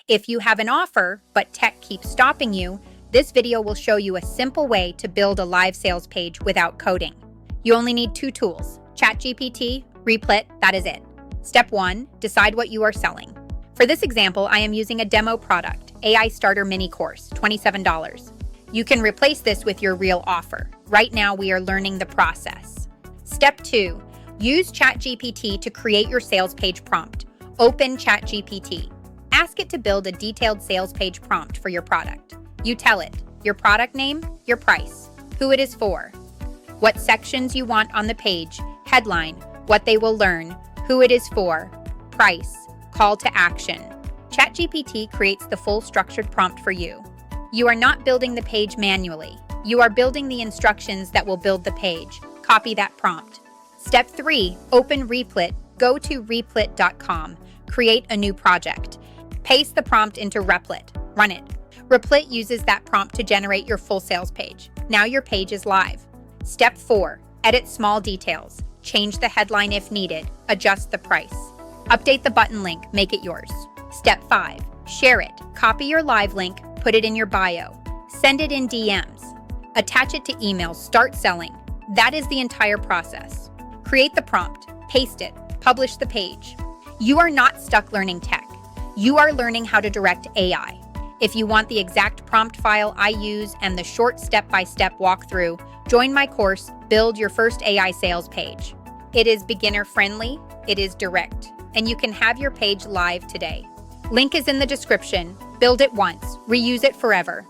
If you have an offer, but tech keeps stopping you, this video will show you a simple way to build a live sales page without coding. You only need 2 tools, ChatGPT, Replit, that is it. Step 1, decide what you are selling. For this example, I am using a demo product, AI Starter Mini Course, $27. You can replace this with your real offer. Right now, we are learning the process. Step 2, use ChatGPT to create your sales page prompt. Open ChatGPT. Ask it to build a detailed sales page prompt for your product. You tell it your product name, your price, who it is for, what sections you want on the page, headline, what they will learn, who it is for, price, call to action. ChatGPT creates the full structured prompt for you. You are not building the page manually. You are building the instructions that will build the page. Copy that prompt. Step 3, open Replit. Go to replit.com. Create a new project. Paste the prompt into Replit. Run it. Replit uses that prompt to generate your full sales page. Now your page is live. Step 4, edit small details. Change the headline if needed. Adjust the price. Update the button link. Make it yours. Step 5, share it. Copy your live link. Put it in your bio. Send it in DMs. Attach it to emails. Start selling. That is the entire process. Create the prompt. Paste it. Publish the page. You are not stuck learning tech. You are learning how to direct AI. If you want the exact prompt file I use and the short step-by-step walkthrough, join my course, Build Your First AI Sales Page. It is beginner-friendly, it is direct, and you can have your page live today. Link is in the description. Build it once, reuse it forever.